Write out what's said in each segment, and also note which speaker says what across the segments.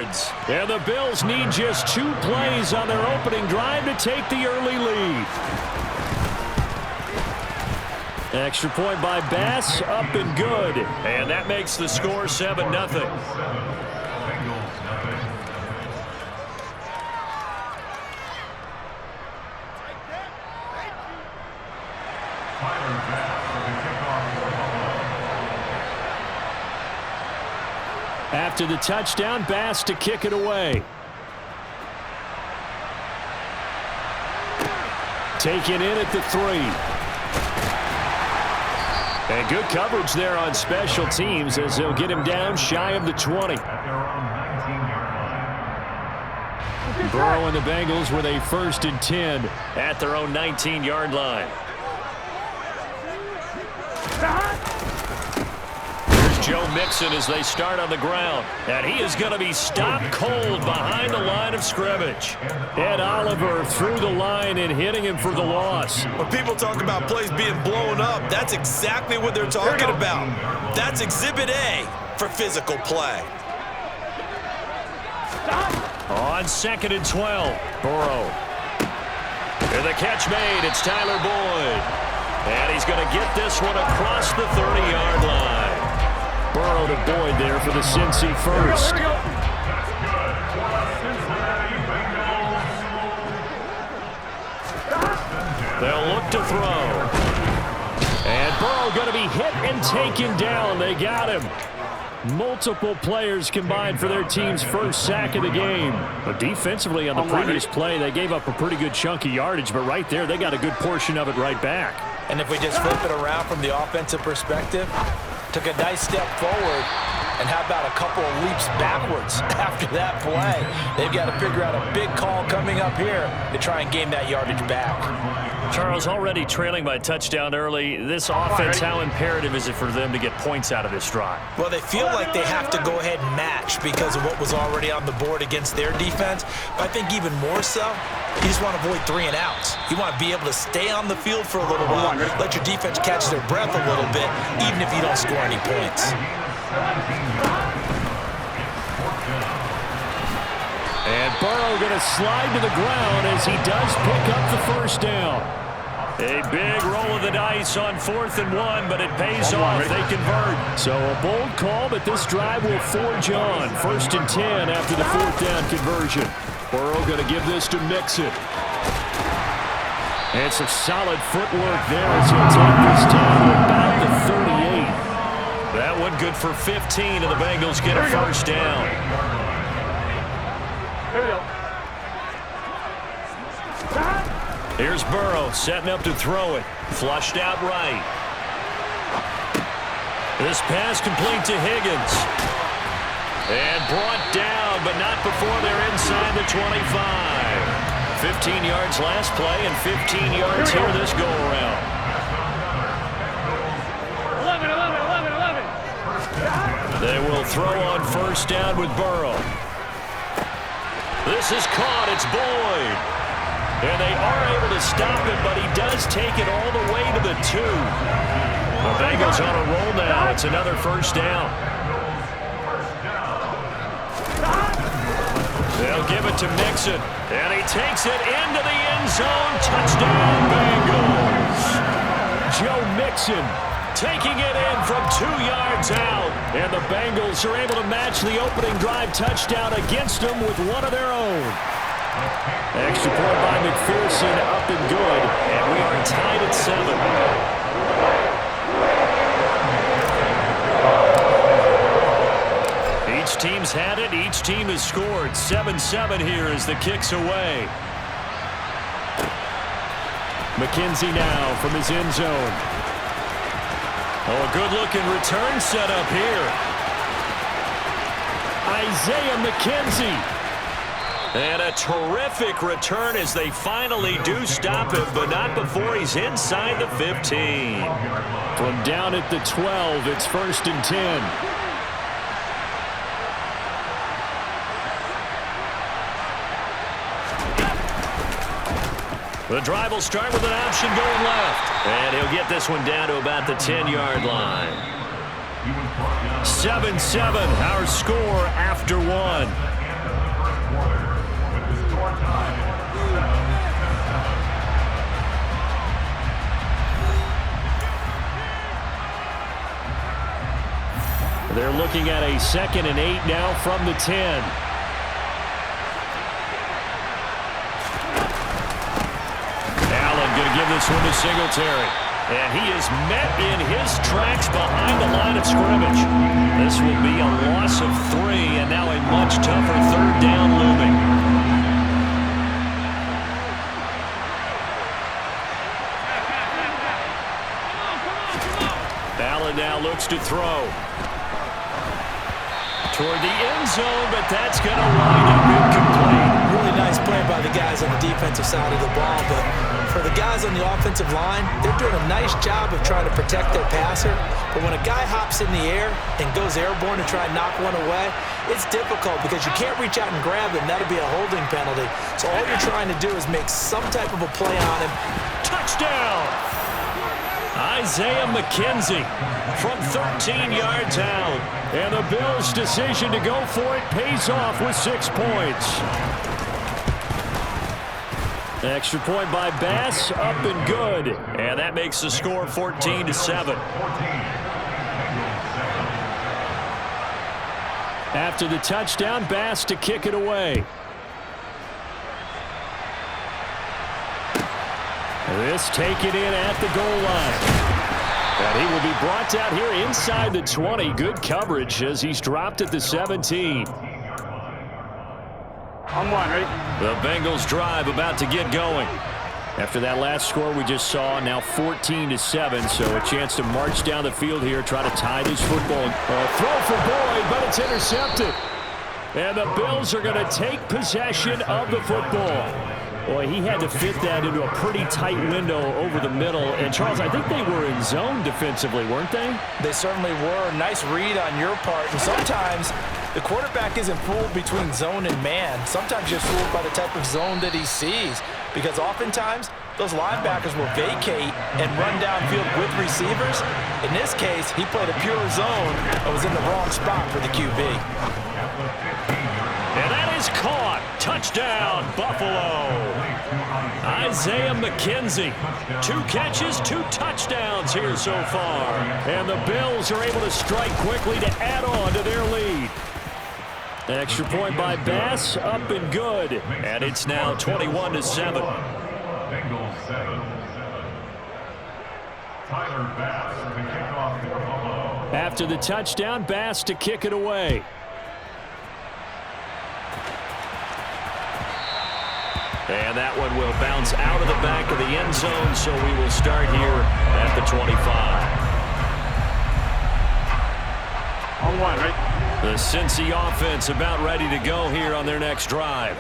Speaker 1: leads.
Speaker 2: And the Bills need just 2 plays on their opening drive to take the early lead. Extra point by Bass, up and good.
Speaker 1: And that makes the score 7-0.
Speaker 2: After the touchdown, Bass to kick it away. Taken in at the 3. And good coverage there on special teams as they'll get him down shy of the 20. Burrow and the Bengals with a 1st and 10
Speaker 1: at their own 19-yard line. Here's Joe Mixon as they start on the ground. And he is going to be stopped cold behind the line of scrimmage.
Speaker 2: Ed Oliver through the line and hitting him for the loss.
Speaker 3: When people talk about plays being blown up, that's exactly what they're talking about. That's Exhibit A for physical play.
Speaker 1: On 2nd and 12, Burrow. And the catch made, it's Tyler Boyd. And he's going to get this one across the 30-yard line.
Speaker 2: Burrow to Boyd there for the Cincy first.
Speaker 1: They'll look to throw.
Speaker 2: And Burrow going to be hit and taken down. They got him. Multiple players combined for their team's first sack of the game. But defensively on the previous play, they gave up a pretty good chunk of yardage. But right there, they got a good portion of it right back.
Speaker 4: And if we just flip it around from the offensive perspective, took a nice step forward, and how about a couple of leaps backwards after that play? They've got to figure out a big call coming up here to try and gain that yardage back.
Speaker 1: Charles, already trailing by touchdown early. This offense, how imperative is it for them to get points out of this drive?
Speaker 4: Well, they feel like they have to go ahead and match because of what was already on the board against their defense. But I think even more so, you just want to avoid 3 and outs. You want to be able to stay on the field for a little while, let your defense catch their breath a little bit, even if you don't score any points.
Speaker 2: And Burrow going to slide to the ground as he does pick up the first down.
Speaker 1: A big roll of the dice on 4th and 1, but it pays off. They convert.
Speaker 2: So a bold call, but this drive will forge on. 1st and 10 after the 4th down conversion. Burrow going to give this to Mixon. And some solid footwork there as he'll take this down to about the 38.
Speaker 1: That one good for 15, and the Bengals get a first down. Here's Burrow setting up to throw it. Flushed out right. This pass complete to Higgins. And brought down, but not before they're inside the 25. 15 yards last play and 15 yards here this go-around.
Speaker 5: 11.
Speaker 1: They will throw on 1st down with Burrow. This is caught. It's Boyd. And they are able to stop him, but he does take it all the way to the 2. The Bengals on a roll now. It's another first down. They'll give it to Mixon. And he takes it into the end zone. Touchdown, Bengals.
Speaker 2: Joe Mixon taking it in from 2 yards out. And the Bengals are able to match the opening drive touchdown against them with one of their own. Extra point by McPherson, up and good.
Speaker 1: And we are tied at 7. Each team's had it. Each team has scored. 7-7 here as the kick's away.
Speaker 2: McKenzie now from his end zone.
Speaker 1: Oh, a good-looking return set up here.
Speaker 2: Isaiah McKenzie.
Speaker 1: And a terrific return as they finally do stop him, but not before he's inside the 15.
Speaker 2: From down at the 12, it's 1st and 10.
Speaker 1: The drive will start with an option going left. And he'll get this one down to about the 10-yard line. 7-7, our score after 1.
Speaker 2: They're looking at a 2nd and 8 now from the 10. Allen going to give this one to Singletary. And he is met in his tracks behind the line of scrimmage. This will be a loss of 3, and now a much tougher 3rd down looming. Allen now looks to throw toward the end zone, but that's going to wind up incomplete.
Speaker 4: Really nice play by the guys on the defensive side of the ball, but for the guys on the offensive line, they're doing a nice job of trying to protect their passer. But when a guy hops in the air and goes airborne to try and knock one away, it's difficult because you can't reach out and grab him. That'll be a holding penalty. So all you're trying to do is make some type of a play on him.
Speaker 2: Touchdown! Isaiah McKenzie from 13 yards out. And the Bills' decision to go for it pays off with 6 points. Extra point by Bass, up and good.
Speaker 1: And that makes the score 14-7.
Speaker 2: After the touchdown, Bass to kick it away. This taken in at the goal line. And he will be brought down here inside the 20. Good coverage as he's dropped at the 17.
Speaker 5: On one, right?
Speaker 2: The Bengals drive about to get going. After that last score we just saw, now 14-7, so a chance to march down the field here, try to tie this football. Throw for Boyd, but it's intercepted. And the Bills are going to take possession of the football. Boy, he had to fit that into a pretty tight window over the middle. And, Charles, I think they were in zone defensively, weren't they?
Speaker 4: They certainly were. Nice read on your part. And sometimes the quarterback isn't fooled between zone and man. Sometimes you're fooled by the type of zone that he sees. Because oftentimes, those linebackers will vacate and run downfield with receivers. In this case, he played a pure zone and was in the wrong spot for the QB.
Speaker 2: And that is caught. Touchdown, Buffalo. Isaiah McKenzie. 2 catches, 2 touchdowns here so far. And the Bills are able to strike quickly to add on to their lead. Extra point by Bass, up and good. And it's now 21-7.
Speaker 6: Bengals 7. Tyler Bass to kick off for Buffalo.
Speaker 2: After the touchdown, Bass to kick it away. And that one will bounce out of the back of the end zone, so we will start here at the 25.
Speaker 5: On one, right?
Speaker 2: The Cincy offense about ready to go here on their next drive.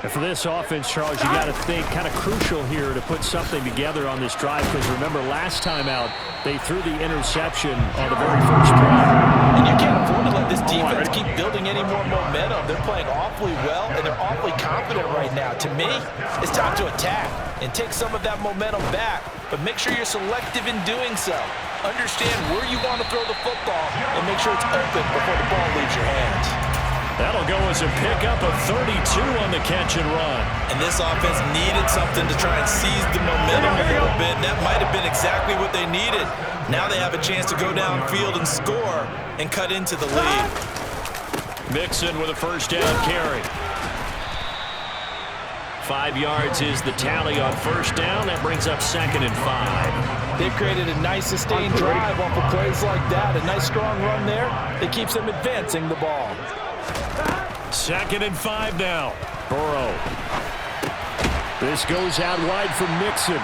Speaker 2: And for this offense, Charles, you got to think kind of crucial here to put something together on this drive, because remember last time out they threw the interception on the very first play.
Speaker 4: And you can't afford to let this defense keep building any more momentum. They're playing awfully well, and they're awfully confident right now. To me, it's time to attack and take some of that momentum back, but make sure you're selective in doing so. Understand where you want to throw the football and make sure it's open before the ball leaves your hands.
Speaker 2: That'll go as a pickup of 32 on the catch and run.
Speaker 3: And this offense needed something to try and seize the momentum a little bit. That might have been exactly what they needed. Now they have a chance to go downfield and score and cut into the lead.
Speaker 2: Mixon with a first down carry. 5 yards is the tally on first down. That brings up 2nd and 5.
Speaker 4: They've created a nice sustained drive off of plays like that. A nice strong run there that keeps them advancing the ball.
Speaker 2: 2nd and 5 now. Burrow. This goes out wide from Mixon.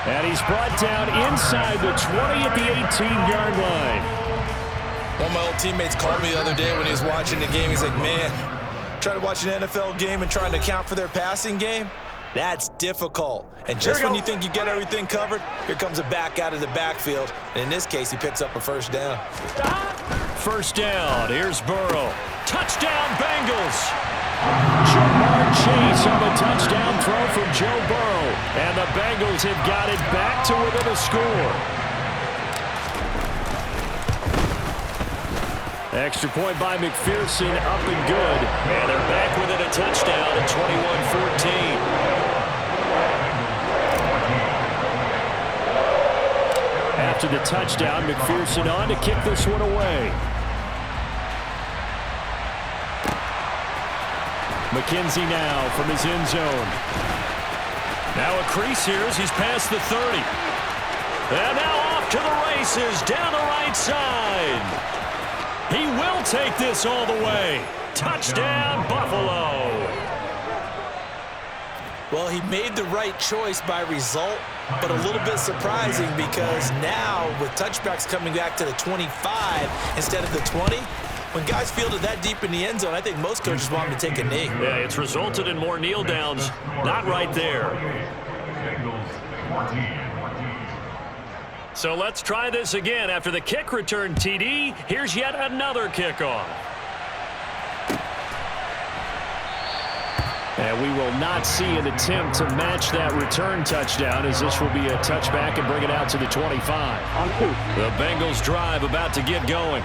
Speaker 2: And he's brought down inside the 20 at the 18-yard line.
Speaker 3: One of my old teammates called me the other day when he was watching the game. He's like, man, trying to watch an NFL game and trying to account for their passing game, that's difficult. And just when you think you get everything covered, here comes a back out of the backfield. And in this case, he picks up a first down.
Speaker 2: First down. Here's Burrow. Touchdown, Bengals. Jamar Chase on the touchdown throw from Joe Burrow. And the Bengals have got it back to within a score. Extra point by McPherson, up and good. And they're back within a touchdown at 21-14. After the touchdown, McPherson on to kick this one away. McKenzie now from his end zone.
Speaker 1: Now a crease here as he's past the 30. And now off to the races down the right side. He will take this all the way. Touchdown, Buffalo.
Speaker 4: Well, he made the right choice by result, but a little bit surprising because now with touchbacks coming back to the 25 instead of the 20, when guys field it that deep in the end zone, I think most coaches want him to take a knee.
Speaker 1: Yeah, it's resulted in more kneel downs. Not right there. So let's try this again. After the kick return TD, here's yet another kickoff.
Speaker 2: And we will not see an attempt to match that return touchdown, as this will be a touchback and bring it out to the 25.
Speaker 1: The Bengals drive about to get going.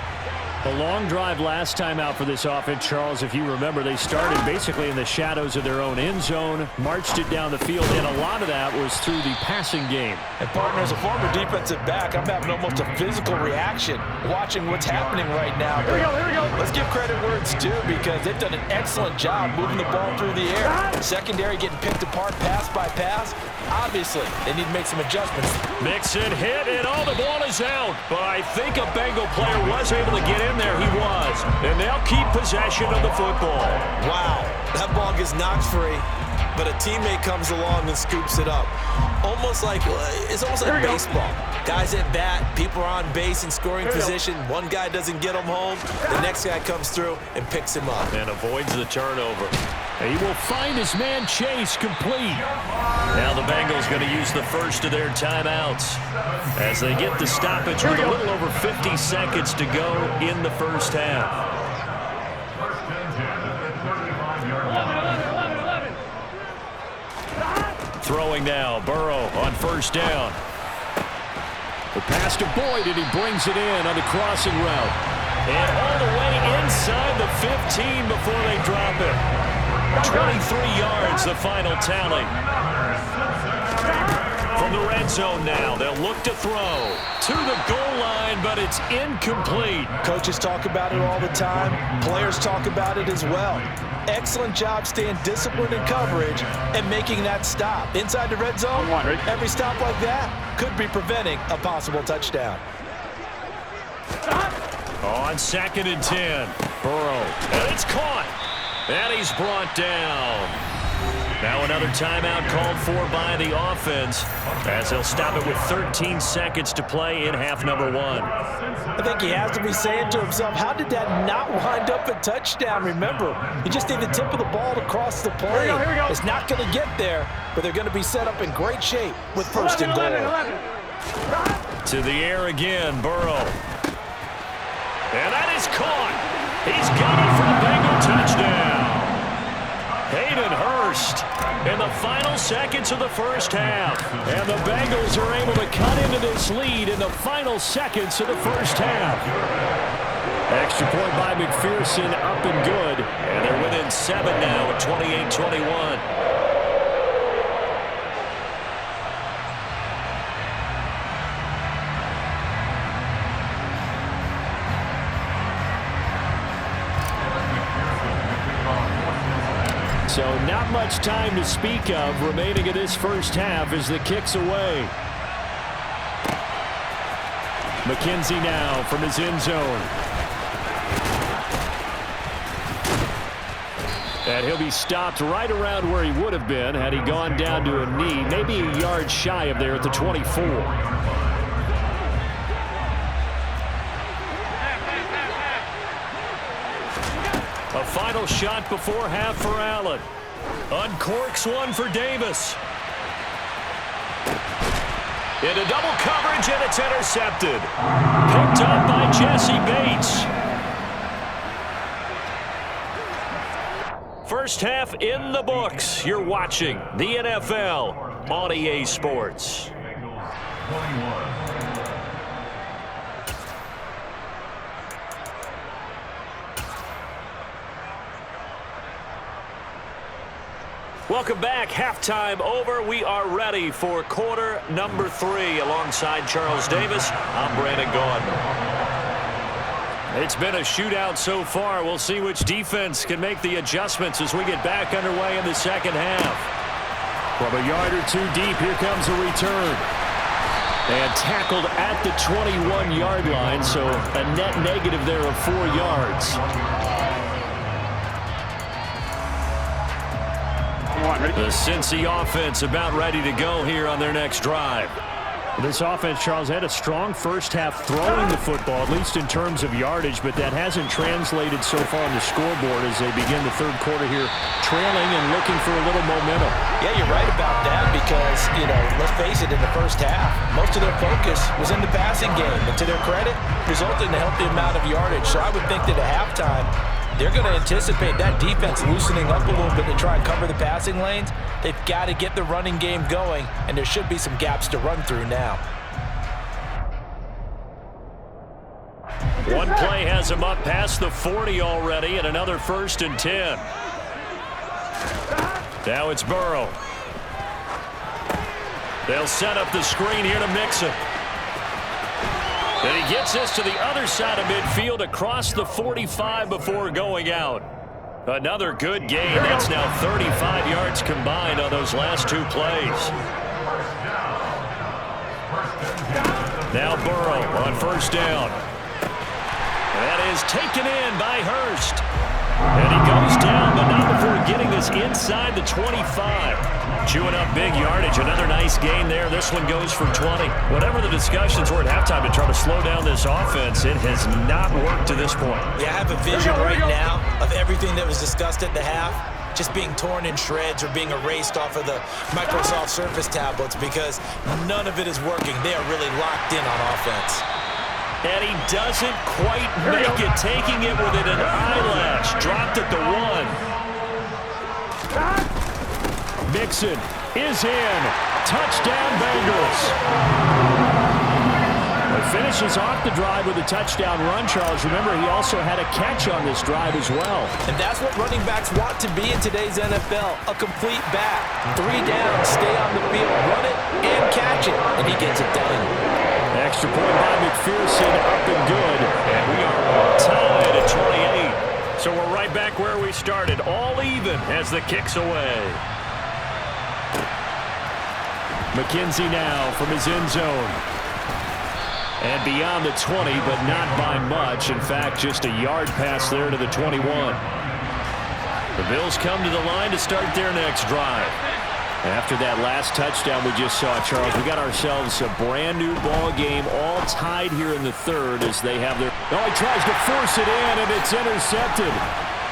Speaker 2: A long drive last time out for this offense, Charles. If you remember, they started basically in the shadows of their own end zone, marched it down the field, and a lot of that was through the passing game.
Speaker 4: And partner, as a former defensive back, I'm having almost a physical reaction watching what's happening right now. Here we go. Let's give credit where it's due because they've done an excellent job moving the ball through the air. Secondary getting picked apart pass by pass. Obviously, they need to make some adjustments.
Speaker 1: Mixon hit, and all the ball is out. But I think a Bengal player was able to get in there. He was. And they'll keep possession of the football.
Speaker 4: Wow, that ball gets knocked free, but a teammate comes along and scoops it up. It's almost like baseball. Guys at bat, people are on base in scoring position. One guy doesn't get him home. The next guy comes through and picks him up.
Speaker 1: And avoids the turnover.
Speaker 2: He will find his man Chase complete.
Speaker 1: Now the Bengals going to use the first of their timeouts as they get the stoppage with a little over 50 seconds to go in the first half. Throwing now, Burrow on first down.
Speaker 2: The pass to Boyd, and he brings it in on the crossing route.
Speaker 1: And all the way inside the 15 before they drop it. 23 yards, the final tally. From the red zone now, they'll look to throw to the goal line, but it's incomplete.
Speaker 4: Coaches talk about it all the time. Players talk about it as well. Excellent job staying disciplined in coverage and making that stop. Inside the red zone, every stop like that could be preventing a possible touchdown.
Speaker 1: On 2nd and 10, Burrow, and it's caught. And he's brought down. Now another timeout called for by the offense as they'll stop it with 13 seconds to play in half number 1.
Speaker 4: I think he has to be saying to himself, how did that not wind up a touchdown? Remember, you just need the tip of the ball to cross the play.
Speaker 5: Here we go.
Speaker 4: It's not going to get there, but they're going to be set up in great shape with first and goal.
Speaker 5: 11.
Speaker 1: To the air again, Burrow. And that is caught. He's got it for the Bengal touchdown. Hayden Hurst in the final seconds of the first half.
Speaker 2: And the Bengals are able to cut into this lead in the final seconds of the first half.
Speaker 1: Extra point by McPherson, up and good. And they're within 7 now at 28-21.
Speaker 2: So not much time to speak of remaining in this first half as the kick's away. McKenzie now from his end zone. And he'll be stopped right around where he would have been had he gone down to a knee, maybe a yard shy of there at the 24.
Speaker 1: A final shot before half for Allen. Uncorks one for Davis. Into double coverage, and it's intercepted. Picked up by Jesse Bates. First half in the books. You're watching the NFL on EA Sports.
Speaker 6: 21.
Speaker 1: Welcome back. Halftime over. We are ready for quarter number 3. Alongside Charles Davis, I'm Brandon Gaudin. It's been a shootout so far. We'll see which defense can make the adjustments as we get back underway in the second half.
Speaker 2: From a yard or two deep, here comes a return. And tackled at the 21-yard line, so a net negative there of 4 yards.
Speaker 1: The Cincy offense about ready to go here on their next drive.
Speaker 2: This offense, Charles, had a strong first half throwing the football, at least in terms of yardage, but that hasn't translated so far on the scoreboard as they begin the third quarter here, trailing and looking for a little momentum.
Speaker 4: Yeah, you're right about that because, let's face it, in the first half, most of their focus was in the passing game. And to their credit, resulted in a healthy amount of yardage. So I would think that at halftime, they're going to anticipate that defense loosening up a little bit to try and cover the passing lanes. They've got to get the running game going, and there should be some gaps to run through now.
Speaker 1: One play has him up past the 40 already, and another 1st and 10. Now it's Burrow. They'll set up the screen here to Mixon. And he gets this to the other side of midfield across the 45 before going out. Another good gain. That's now 35 yards combined on those last 2 plays. Now Burrow on 1st down. That is taken in by Hurst. And he goes down, but not before getting this inside the 25. Chewing up big yardage. Another nice gain there. This one goes for 20. Whatever the discussions were at halftime to try to slow down this offense, it has not worked to this point.
Speaker 4: Yeah, I have a vision right now of everything that was discussed at the half just being torn in shreds or being erased off of the Microsoft Surface tablets because none of it is working. They are really locked in on offense.
Speaker 1: And he doesn't quite make it, taking it within an eyelash. Dropped at the 1.
Speaker 2: Mixon is in. Touchdown, Bengals. He finishes off the drive with a touchdown run, Charles. Remember, he also had a catch on this drive as well.
Speaker 4: And that's what running backs want to be in today's NFL, a complete back. 3 down, stay on the field, run it, and catch it. And he gets it done.
Speaker 2: Extra point by McPherson, up and good.
Speaker 1: And we are tied at 28. So we're right back where we started, all even as the kick's away.
Speaker 2: McKenzie now from his end zone. And beyond the 20, but not by much. In fact, just a yard pass there to the 21.
Speaker 1: The Bills come to the line to start their next drive.
Speaker 2: After that last touchdown we just saw, Charles, we got ourselves a brand new ball game, all tied here in the third as they have their... Oh, he tries to force it in, and it's intercepted.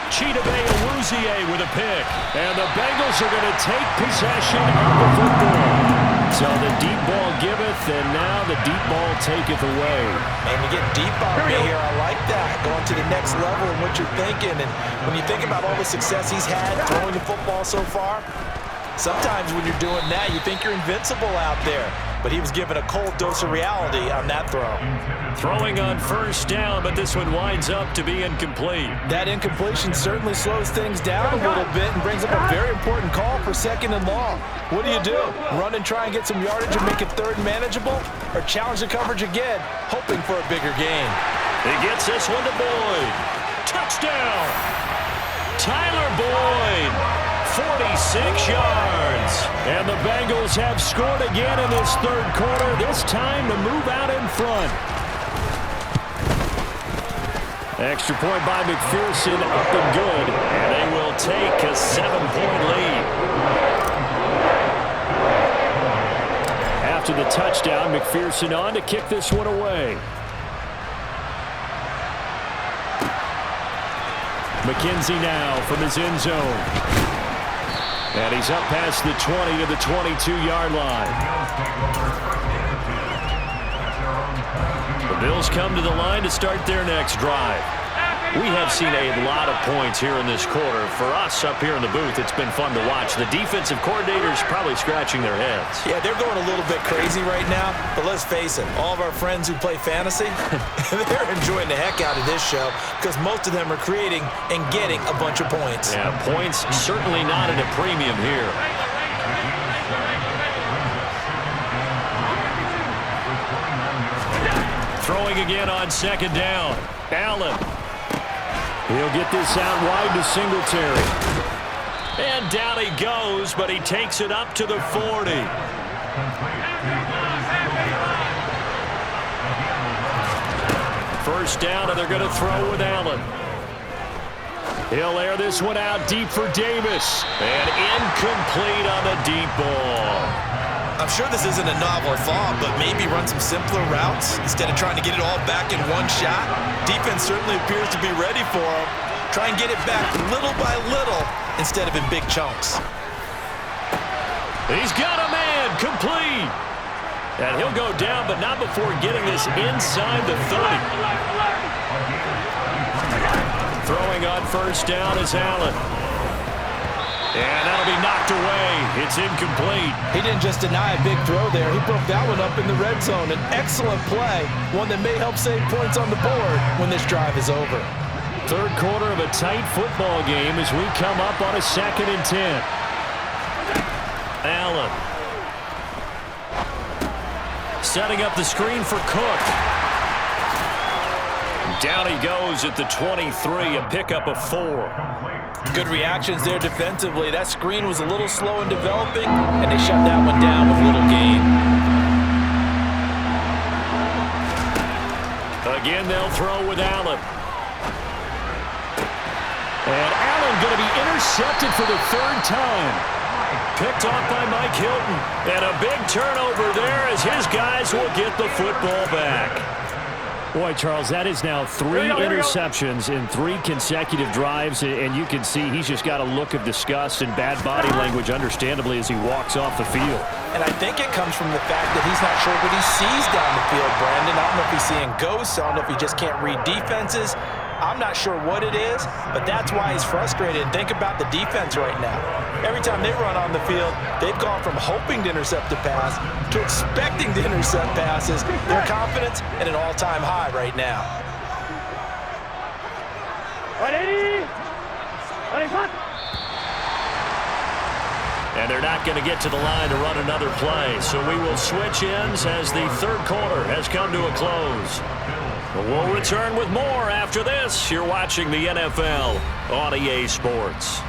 Speaker 1: Chidobe Awuzie with a pick. And the Bengals are going to take possession of the football.
Speaker 2: So the deep ball giveth, and now the deep ball taketh away.
Speaker 4: And you get deep on me here. I like that. Going to the next level in what you're thinking. And when you think about all the success he's had throwing the football so far, sometimes when you're doing that, you think you're invincible out there. But he was given a cold dose of reality on that throw.
Speaker 1: Throwing on 1st down, but this one winds up to be incomplete.
Speaker 4: That incompletion certainly slows things down a little bit and brings up a very important call for 2nd and long. What do? Run and try and get some yardage and make it 3rd and manageable? Or challenge the coverage again, hoping for a bigger gain?
Speaker 1: He gets this one to Boyd. Touchdown! Tyler Boyd. 46 yards.
Speaker 2: And the Bengals have scored again in this third quarter, this time to move out in front. Extra point by McPherson, up and good.
Speaker 1: And they will take a 7-point lead.
Speaker 2: After the touchdown, McPherson on to kick this one away. McKenzie now from his end zone. And he's up past the 20 to the 22-yard line.
Speaker 1: The Bills come to the line to start their next drive. We have seen a lot of points here in this quarter. For us up here in the booth, it's been fun to watch. The defensive coordinators probably scratching their heads.
Speaker 4: Yeah, they're going a little bit crazy right now. But let's face it, all of our friends who play fantasy, they're enjoying the heck out of this show because most of them are creating and getting a bunch of points.
Speaker 1: Yeah, points certainly not at a premium here.
Speaker 2: Throwing again on second down. Allen. He'll get this out wide to Singletary. And down he goes, but he takes it up to the 40. First down, and they're going to throw with Allen. He'll air this one out deep for Davis. And incomplete on the deep ball.
Speaker 3: I'm sure this isn't a novel thought, but maybe run some simpler routes instead of trying to get it all back in one shot. Defense certainly appears to be ready for him. Try and get it back little by little instead of in big chunks.
Speaker 2: He's got a man, complete. And he'll go down, but not before getting this inside the 30. Throwing on first down is Allen. And that'll be knocked away. It's incomplete.
Speaker 4: He didn't just deny a big throw there. He broke that one up in the red zone. An excellent play, one that may help save points on the board when this drive is over.
Speaker 2: Third quarter of a tight football game as we come up on a 2nd and 10. Allen. Setting up the screen for Cook. Down he goes at the 23, a pickup of 4.
Speaker 4: Good reactions there defensively. That screen was a little slow in developing, and they shut that one down with little gain.
Speaker 2: Again, they'll throw with Allen. And Allen going to be intercepted for the 3rd time. Picked off by Mike Hilton. And a big turnover there as his guys will get the football back. Boy, Charles, that is now 3 interceptions in 3 consecutive drives, and you can see he's just got a look of disgust and bad body language, understandably, as he walks off the field.
Speaker 4: And I think it comes from the fact that he's not sure what he sees down the field, Brandon. I don't know if he's seeing ghosts. I don't know if he just can't read defenses. I'm not sure what it is, but that's why he's frustrated. And think about the defense right now. Every time they run on the field, they've gone from hoping to intercept a pass to expecting to intercept passes. Their confidence at an all-time high right now.
Speaker 2: And they're not going to get to the line to run another play, so we will switch ends as the 3rd quarter has come to a close. We'll return with more after this. You're watching the NFL on EA Sports.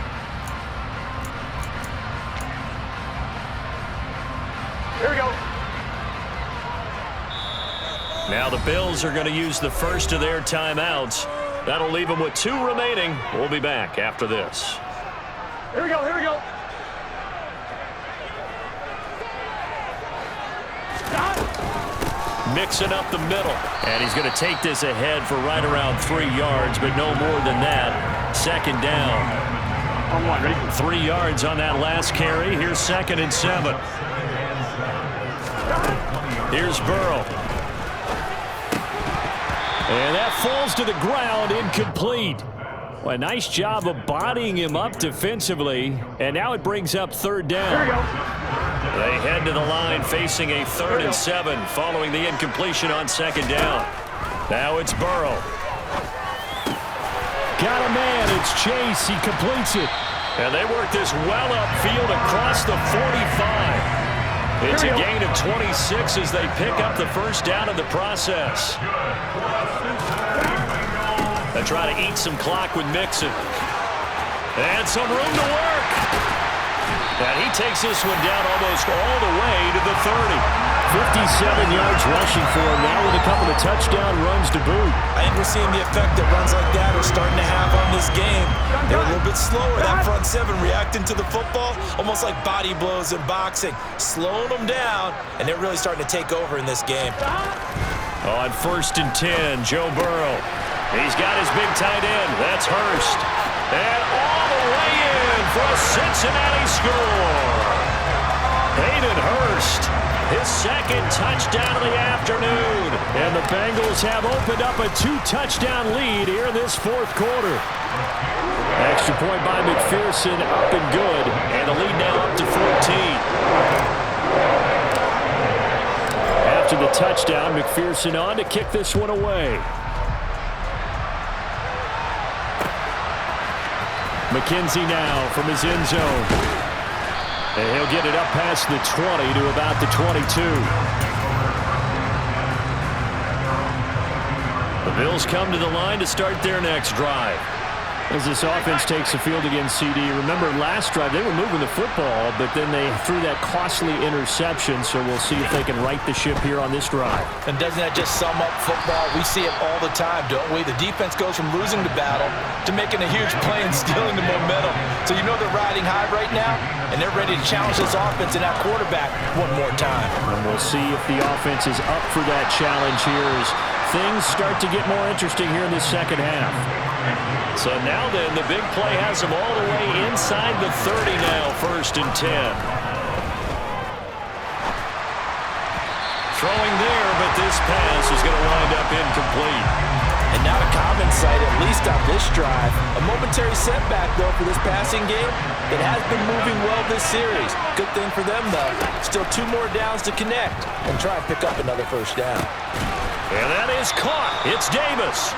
Speaker 5: Here we go.
Speaker 2: Now the Bills are going to use the first of their timeouts. That'll leave them with 2 remaining. We'll be back after this.
Speaker 5: Here we go, here we go.
Speaker 2: Mixing up the middle. And he's going to take this ahead for right around 3 yards, but no more than that. 2nd down.
Speaker 5: On 1, ready?
Speaker 2: 3 yards on that last carry. Here's 2nd and 7. Here's Burrow. And that falls to the ground, incomplete. Well, a nice job of bodying him up defensively. And now it brings up 3rd down.
Speaker 5: Here we go.
Speaker 2: They head to the line facing a 3rd and 7 following the incompletion on 2nd down. Now it's Burrow. Got a man. It's Chase. He completes it. And they work this well upfield across the 45. It's a gain of 26 as they pick up the first down in the process. They try to eat some clock with Mixon. And some room to work. And he takes this one down almost all the way to the 30. 57 yards rushing for him now with a couple of touchdown runs to boot.
Speaker 3: I think we're seeing the effect that runs like that are starting to have on this game. They're a little bit slower. That front 7 reacting to the football, almost like body blows in boxing, slowing them down, and they're really starting to take over in this game.
Speaker 2: On 1st and 10, Joe Burrow. He's got his big tight end. That's Hurst. And all the way in for a Cincinnati score. Hayden Hurst. His 2nd touchdown of the afternoon. And the Bengals have opened up a 2-touchdown lead here in this 4th quarter. Extra point by McPherson, up and good. And the lead now up to 14. After the touchdown, McPherson on to kick this one away. McKenzie now from his end zone. And he'll get it up past the 20 to about the 22.
Speaker 1: Bills come to the line to start their next drive.
Speaker 2: As this offense takes the field against CD, remember last drive they were moving the football, but then they threw that costly interception, so we'll see if they can right the ship here on this drive.
Speaker 4: And doesn't that just sum up football? We see it all the time, don't we? The defense goes from losing the battle to making a huge play and stealing the momentum. So you know they're riding high right now, and they're ready to challenge this offense and that quarterback one more time.
Speaker 2: And we'll see if the offense is up for that challenge here as things start to get more interesting here in the second half.
Speaker 1: So now then, the big play has them all the way inside the 30 now, 1st and 10. Throwing there, but this pass is going to wind up incomplete.
Speaker 4: And not a common sight, at least on this drive. A momentary setback, though, for this passing game that has been moving well this series. Good thing for them, though. Still 2 more downs to connect and try and pick up another first down.
Speaker 1: And that is caught. It's Davis.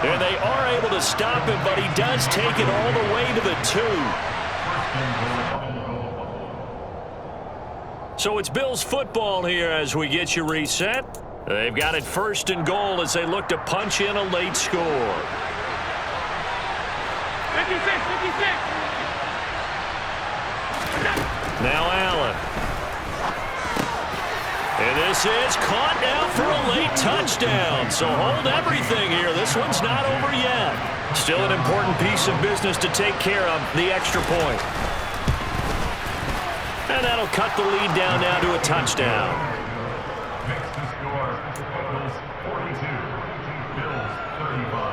Speaker 1: And they are able to stop him, but he does take it all the way to the 2. So it's Bills football here as we get you reset. They've got it 1st and goal as they look to punch in a late score.
Speaker 5: 56, 56.
Speaker 1: Now Allen. And this is caught now for a late touchdown. So hold everything here. This one's not over yet. Still an important piece of business to take care of, the extra point. And that'll cut the lead down now to a touchdown.
Speaker 6: Next to score, Bills 42, Bills 35.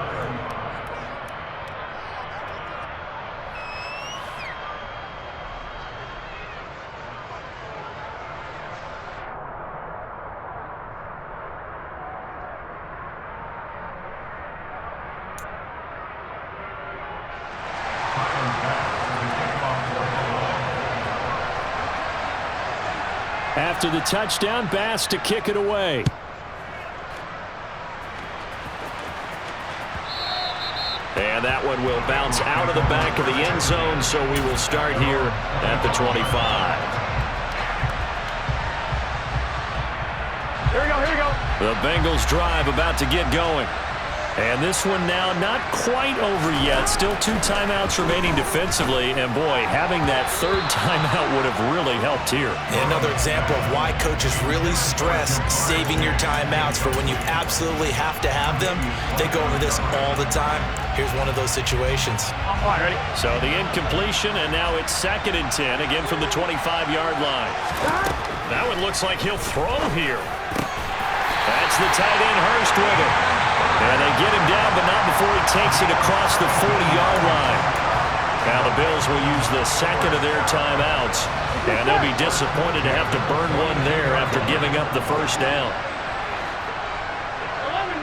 Speaker 2: After the touchdown, Bass to kick it away.
Speaker 1: And that one will bounce out of the back of the end zone, so we will start here at the 25.
Speaker 5: Here we go, here we go.
Speaker 1: The Bengals drive about to get going. And this one now not quite over yet. Still 2 timeouts remaining defensively. And, boy, having that 3rd timeout would have really helped here.
Speaker 4: Another example of why coaches really stress saving your timeouts for when you absolutely have to have them. They go over this all the time. Here's one of those situations.
Speaker 5: All right, ready?
Speaker 1: So the incompletion, and now it's 2nd and 10, again from the 25-yard line. That one looks like he'll throw here. That's the tight end Hurst with it. And they get him down, but not before he takes it across the 40-yard line. Now the Bills will use the 2nd of their timeouts, and they'll be disappointed to have to burn one there after giving up the 1st down.
Speaker 5: 11,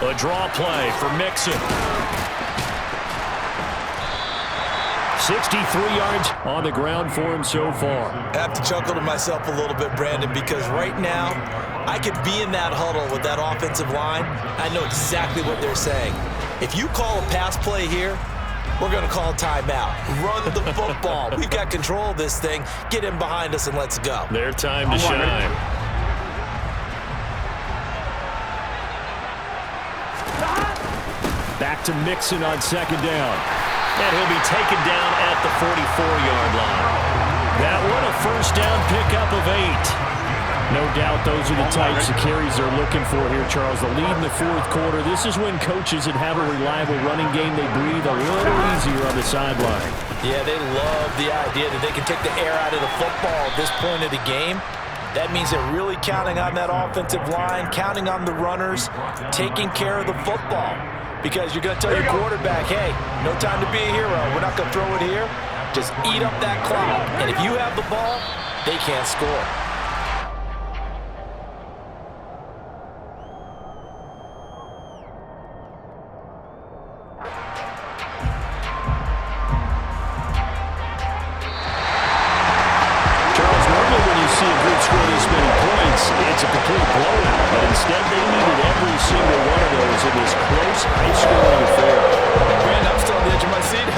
Speaker 5: 90.
Speaker 1: A draw play for Mixon. 63 yards on the ground for him so far.
Speaker 4: I have to chuckle to myself a little bit, Brandon, because right now I could be in that huddle with that offensive line. I know exactly what they're saying. If you call a pass play here, we're going to call timeout. Run the football. We've got control of this thing. Get in behind us and let's go.
Speaker 1: Their time to shine.
Speaker 2: Back to Mixon on 2nd down.
Speaker 1: And he'll be taken down at the 44-yard line. That one a 1st down pickup of 8.
Speaker 2: No doubt those are the types of carries they're looking for here, Charles. The lead in the 4th quarter. This is when coaches that have a reliable running game, they breathe a little easier on the sideline.
Speaker 4: Yeah, they love the idea that they can take the air out of the football at this point of the game. That means they're really counting on that offensive line, counting on the runners, taking care of the football. Because you're going to tell your quarterback, hey, no time to be a hero. We're not going to throw it here. Just eat up that clock. And if you have the ball, they can't score.
Speaker 2: Charles, normally when you see a group score this many points, it's a complete blowout. But instead, they needed every single one of those in this close, high-scoring affair.
Speaker 4: Man, I'm still on the edge of my seat.